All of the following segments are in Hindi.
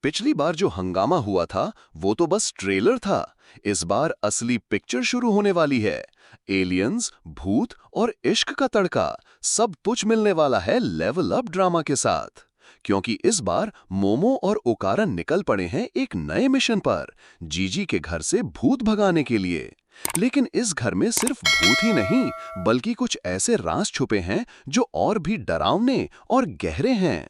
पिछली बार जो हंगामा हुआ था वो तो बस ट्रेलर था। इस बार असली पिक्चर शुरू होने वाली है। एलियंस, भूत और इश्क का तड़का सब कुछ मिलने वाला है लेवल अप ड्रामा के साथ। क्योंकि इस बार मोमो और ओकारन निकल पड़े हैं एक नए मिशन पर, जीजी के घर से भूत भगाने के लिए। लेकिन इस घर में सिर्फ भूत ही नहीं, बल्कि कुछ ऐसे राज छुपे हैं जो और भी डरावने और गहरे हैं।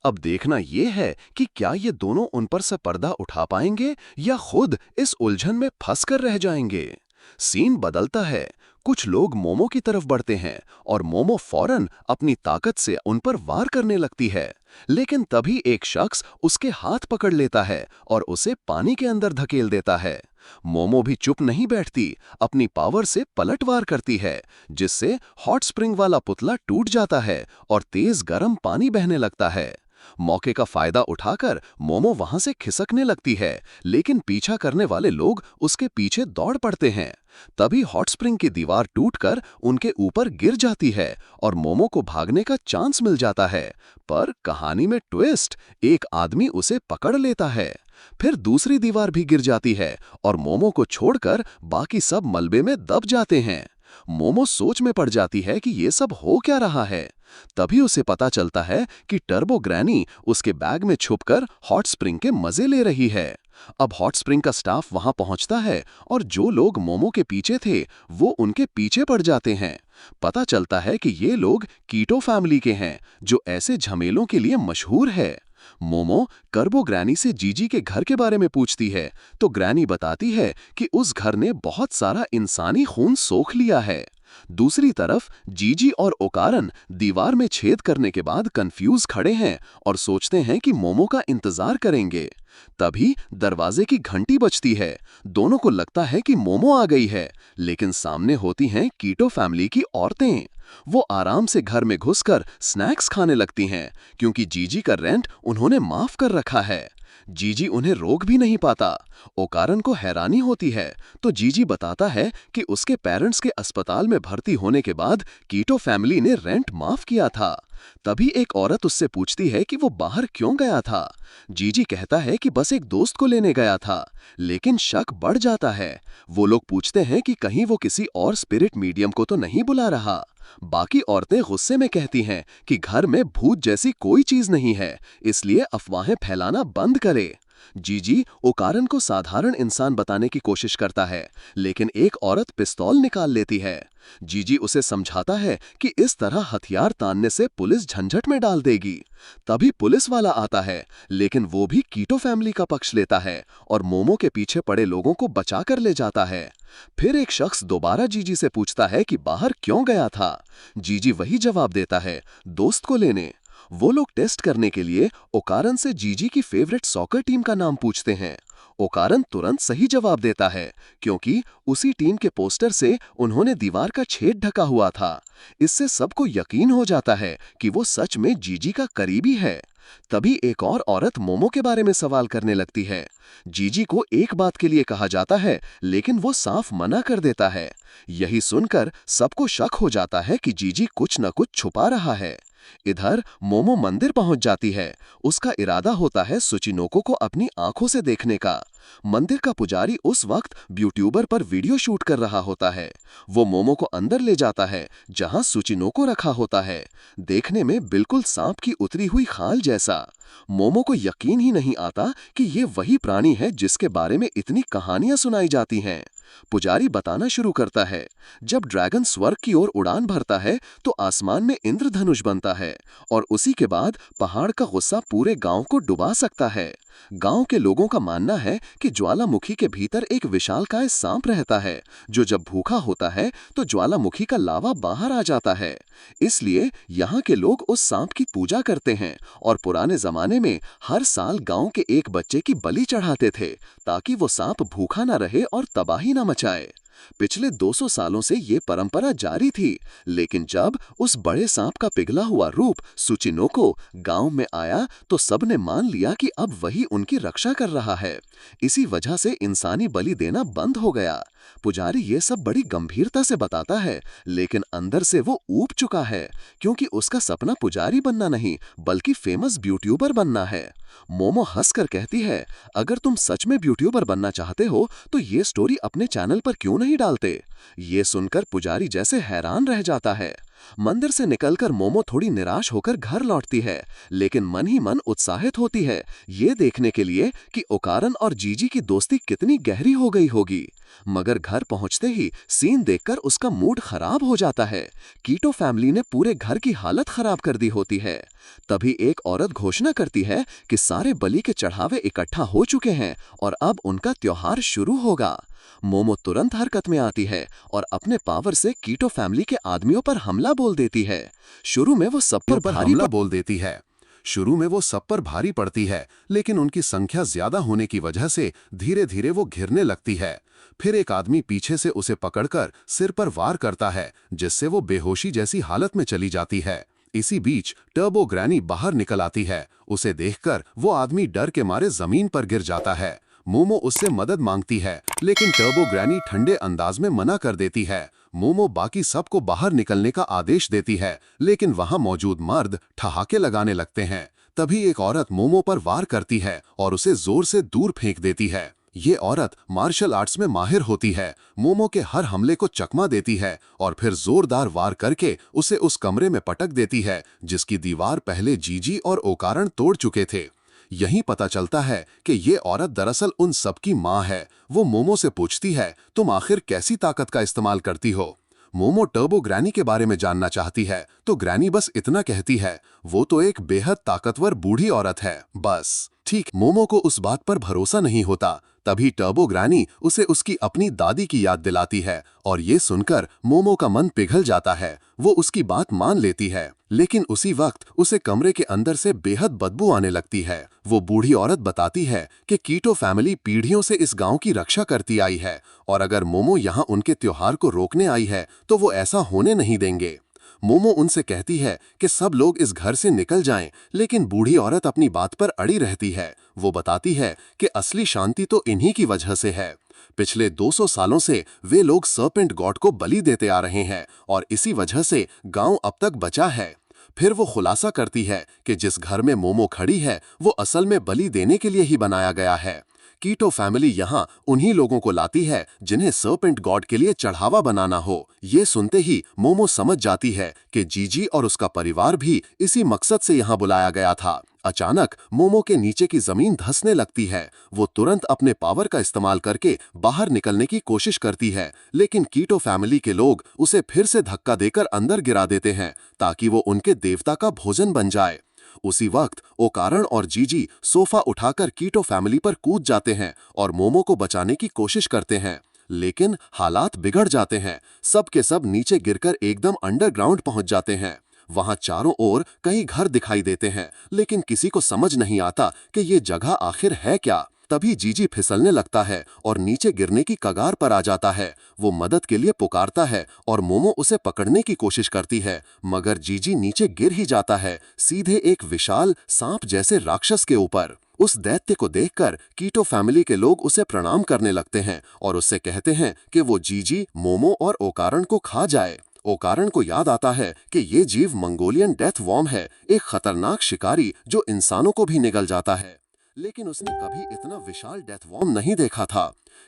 अब देखना यह है कि क्या ये दोनों उन पर से पर्दा उठा पाएंगे या खुद इस उलझन में फंस कर रह जाएंगे। सीन बदलता है। कुछ लोग मोमो की तरफ बढ़ते हैं और मोमो फौरन अपनी ताकत से उन पर वार करने लगती है। लेकिन तभी एक शख्स उसके हाथ पकड़ लेता है और उसे पानी के अंदर धकेल देता है। मोमो भी चुप नहीं बैठती, अपनी पावर से पलटवार करती है, जिससे हॉट स्प्रिंग वाला पुतला टूट जाता है और तेज गर्म पानी बहने लगता है। मौके का फायदा उठाकर मोमो वहां से खिसकने लगती है, लेकिन पीछा करने वाले लोग उसके पीछे दौड़ पड़ते हैं। तभी हॉट स्प्रिंग की दीवार टूटकर उनके ऊपर गिर जाती है और मोमो को भागने का चांस मिल जाता है। पर कहानी में ट्विस्ट, एक आदमी उसे पकड़ लेता है। फिर दूसरी दीवार भी गिर जाती है और मोमो को छोड़कर बाकी सब मलबे में दब जाते हैं। मोमो सोच में पड़ जाती है कि ये सब हो क्या रहा है। तभी उसे पता चलता है कि टर्बो ग्रैनी उसके बैग में छुपकर हॉट स्प्रिंग के मजे ले रही है। अब हॉट स्प्रिंग का स्टाफ वहां पहुंचता है और जो लोग मोमो के पीछे थे वो उनके पीछे पड़ जाते हैं। पता चलता है कि ये लोग कीटो फैमिली के हैं, जो ऐसे झमेलों के लिए मशहूर है। मोमो कर्बो ग्रैनी से जीजी के घर के बारे में पूछती है, तो ग्रैनी बताती है कि उस घर ने बहुत सारा इंसानी खून सोख लिया है। दूसरी तरफ जीजी और ओकारन दीवार में छेद करने के बाद कंफ्यूज खड़े हैं और सोचते हैं कि मोमो का इंतजार करेंगे। तभी दरवाजे की घंटी बजती है। दोनों को लगता है कि मोमो आ गई है, लेकिन सामने होती हैं कीटो फैमिली की औरतें। वो आराम से घर में घुसकर स्नैक्स खाने लगती हैं, क्योंकि जीजी का रेंट उन्होंने माफ कर रखा है। जीजी उन्हें रोक भी नहीं पाता। ओकारन को हैरानी होती है, तो जीजी बताता है कि उसके पेरेंट्स के अस्पताल में भर्ती होने के बाद कीटो फैमिली ने रेंट माफ किया था। तभी एक औरत उससे पूछती है कि वो बाहर क्यों गया था। जीजी कहता है कि बस एक दोस्त को लेने गया था, लेकिन शक बढ़ जाता है। वो लोग पूछते हैं कि कहीं वो किसी और स्पिरिट मीडियम को तो नहीं बुला रहा। बाकी औरतें गुस्से में कहती हैं कि घर में भूत जैसी कोई चीज नहीं है, इसलिए अफवाहें फैलाना बंद करे। जीजी ओकारन को साधारण इंसान बताने की कोशिश करता है, लेकिन एक औरत पिस्तौल निकाल लेती है। जीजी उसे समझाता है कि इस तरह हथियार तानने से पुलिस झंझट में डाल देगी। तभी पुलिस वाला आता है, लेकिन वो भी कीटो फैमिली का पक्ष लेता है और मोमो के पीछे पड़े लोगों को बचा कर ले जाता है। फिर एक शख्स दोबारा जीजी से पूछता है कि बाहर क्यों गया था। जीजी वही जवाब देता है, दोस्त को लेने। वो लोग टेस्ट करने के लिए ओकारन से जीजी की फेवरेट सॉकर टीम का नाम पूछते हैं। ओकारन तुरंत सही जवाब देता है, क्योंकि उसी टीम के पोस्टर से उन्होंने दीवार का छेद ढका हुआ था। इससे सबको यकीन हो जाता है कि वो सच में जीजी का करीबी है। तभी एक और औरत मोमो के बारे में सवाल करने लगती है। जीजी को एक बात के लिए कहा जाता है, लेकिन वो साफ मना कर देता है। यही सुनकर सबको शक हो जाता है कि जीजी कुछ न कुछ छुपा रहा है। इधर मोमो मंदिर पहुंच जाती है। उसका इरादा होता है सुचिनोको को अपनी आंखों से देखने का। मंदिर का पुजारी उस वक्त यूट्यूबर पर वीडियो शूट कर रहा होता है। वो मोमो को अंदर ले जाता है, जहां सुचिनोको रखा होता है, देखने में बिल्कुल सांप की उतरी हुई खाल जैसा। मोमो को यकीन ही नहीं आता कि ये वही प्राणी है जिसके बारे में इतनी कहानियां सुनाई जाती हैं। पुजारी बताना शुरू करता है, जब ड्रैगन स्वर्ग की ओर उड़ान भरता है तो आसमान में इंद्रधनुष बनता है और उसी के बाद पहाड़ का गुस्सा पूरे गांव को डुबा सकता है। गांव के लोगों का मानना है कि ज्वालामुखी के भीतर एक विशालकाय सांप रहता है, जो जब भूखा होता है तो ज्वालामुखी का लावा बाहर आ जाता है। इसलिए यहाँ के लोग उस सांप की पूजा करते हैं और पुराने जमाने में हर साल गांव के एक बच्चे की बलि चढ़ाते थे, ताकि वो सांप भूखा ना रहे और तबाही ना मचाए। पिछले 200 सालों से ये परंपरा जारी थी, लेकिन जब उस बड़े सांप का पिघला हुआ रूप सुचिनोको गांव में आया तो सबने मान लिया कि अब वही उनकी रक्षा कर रहा है। इसी वजह से इंसानी बलि देना बंद हो गया। पुजारी ये सब बड़ी गंभीरता से बताता है, लेकिन अंदर से वो ऊब चुका है, क्योंकि उसका सपना पुजारी बनना नहीं बल्कि फेमस ब्यूट्यूबर बनना है। मोमो हंसकर कहती है, अगर तुम सच में ब्यूट्यूबर बनना चाहते हो तो ये स्टोरी अपने चैनल पर क्यों नहीं डालते? ये सुनकर पुजारी जैसे हैरान रह जाता है। मंदिर से निकलकर मोमो थोड़ी निराश होकर घर लौटती है, लेकिन मन ही मन उत्साहित होती है ये देखने के लिए कि ओकारन और जीजी की दोस्ती कितनी गहरी हो गई होगी। मगर घर पहुंचते ही सीन देखकर उसका मूड खराब हो जाता है। कीटो फैमिली ने पूरे घर की हालत खराब कर दी होती है। तभी एक औरत घोषणा करती है कि सारे बलि के चढ़ावे इकट्ठा हो चुके हैं और अब उनका त्योहार शुरू होगा। मोमो तुरंत हरकत में आती है और अपने पावर से कीटो फैमिली के आदमियों पर हमला बोल देती है। शुरू में वो सब पर हमला बोल देती है। शुरू में वो सब पर भारी पड़ती है, लेकिन उनकी संख्या ज्यादा होने की वजह से धीरे धीरे वो घिरने लगती है। फिर एक आदमी पीछे से उसे पकड़कर सिर पर वार करता है, जिससे वो बेहोशी जैसी हालत में चली जाती है। इसी बीच टर्बो ग्रैनी बाहर निकल आती है। उसे देखकर वो आदमी डर के मारे जमीन पर गिर जाता है। मोमो उससे मदद मांगती है, लेकिन टर्बो ग्रैनी ठंडे अंदाज में मना कर देती है। मोमो बाकी सबको बाहर निकलने का आदेश देती है, लेकिन वहां मौजूद मर्द ठहाके लगाने लगते हैं। तभी एक औरत मोमो पर वार करती है और उसे जोर से दूर फेंक देती है। ये औरत मार्शल आर्ट्स में माहिर होती है। मोमो के हर हमले को चकमा देती है और फिर जोरदार वार करके उसे उस कमरे में पटक देती है जिसकी दीवार पहले जीजी और ओकारन तोड़ चुके थे। यहीं पता चलता है कि ये औरत दरअसल उन सबकी माँ है। वो मोमो से पूछती है, तुम आखिर कैसी ताकत का इस्तेमाल करती हो? मोमो टर्बो ग्रैनी के बारे में जानना चाहती है तो ग्रैनी बस इतना कहती है, वो तो एक बेहद ताकतवर बूढ़ी औरत है, बस। ठीक मोमो को उस बात पर भरोसा नहीं होता। तभी टर्बो ग्रैनी उसे उसकी अपनी दादी की याद दिलाती है और ये सुनकर मोमो का मन पिघल जाता है। वो उसकी बात मान लेती है, लेकिन उसी वक्त उसे कमरे के अंदर से बेहद बदबू आने लगती है। वो बूढ़ी औरत बताती है कि कीटो फैमिली पीढ़ियों से इस गांव की रक्षा करती आई है और अगर मोमो यहाँ उनके त्योहार को रोकने आई है तो वो ऐसा होने नहीं देंगे। मोमो उनसे कहती है कि सब लोग इस घर से निकल जाएं, लेकिन बूढ़ी औरत अपनी बात पर अड़ी रहती है। वो बताती है कि असली शांति तो इन्हीं की वजह से है। पिछले 200 सालों से वे लोग सर्पेंट गॉड को बलि देते आ रहे हैं और इसी वजह से गांव अब तक बचा है। फिर वो खुलासा करती है कि जिस घर में मोमो खड़ी है वो असल में बलि देने के लिए ही बनाया गया है। कीटो फैमिली यहाँ उन्हीं लोगों को लाती है जिन्हें सर्पेंट गॉड के लिए चढ़ावा बनाना हो। ये सुनते ही मोमो समझ जाती है कि जीजी और उसका परिवार भी इसी मकसद से यहाँ बुलाया गया था। अचानक मोमो के नीचे की जमीन धंसने लगती है। वो तुरंत अपने पावर का इस्तेमाल करके बाहर निकलने की कोशिश करती है, लेकिन कीटो फैमिली के लोग उसे फिर से धक्का देकर अंदर गिरा देते हैं ताकि वो उनके देवता का भोजन बन जाए। उसी वक्त ओकारन और जीजी सोफा उठाकर कीटो फैमिली पर कूद जाते हैं और मोमो को बचाने की कोशिश करते हैं, लेकिन हालात बिगड़ जाते हैं। सब के सब नीचे गिरकर एकदम अंडरग्राउंड पहुंच जाते हैं। वहां चारों ओर कई घर दिखाई देते हैं, लेकिन किसी को समझ नहीं आता कि ये जगह आखिर है क्या। तभी जीजी फिसलने लगता है और नीचे गिरने की कगार पर आ जाता है। वो मदद के लिए पुकारता है और मोमो उसे पकड़ने की कोशिश करती है, मगर जीजी नीचे गिर ही जाता है, सीधे एक विशाल सांप जैसे राक्षस के ऊपर। उस दैत्य को देखकर कीटो फैमिली के लोग उसे प्रणाम करने लगते हैं और उससे कहते हैं कि वो जीजी, मोमो और ओकारन को खा जाए। ओकारन को याद आता है कि ये जीव मंगोलियन डेथ वॉर्म है, एक खतरनाक शिकारी जो इंसानों को भी निगल जाता है, लेकिन उसने कभी इतना विशाल डेथ वॉर्म नहीं देखा था।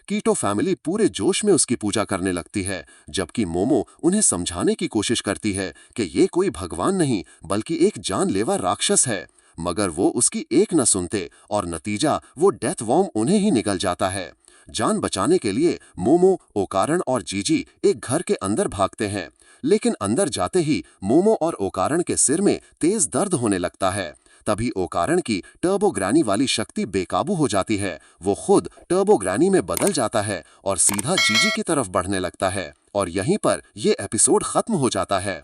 कीटो फैमिली पूरे जोश में उसकी पूजा करने लगती है, जबकि मोमो उन्हें समझाने की कोशिश करती है कि ये कोई भगवान नहीं बल्कि एक जानलेवा राक्षस है, मगर वो उसकी एक न सुनते और नतीजा वो डेथ वॉर्म उन्हें ही निगल जाता है। जान बचाने के लिए मोमो, ओकारन और जीजी एक घर के अंदर भागते हैं, लेकिन अंदर जाते ही मोमो और ओकारन के सिर में तेज दर्द होने लगता है। तभी ओकारन की टर्बो ग्रैनी वाली शक्ति बेकाबू हो जाती है। वो खुद टर्बो ग्रैनी में बदल जाता है और सीधा जीजी की तरफ बढ़ने लगता है। और यहीं पर यह एपिसोड खत्म हो जाता है।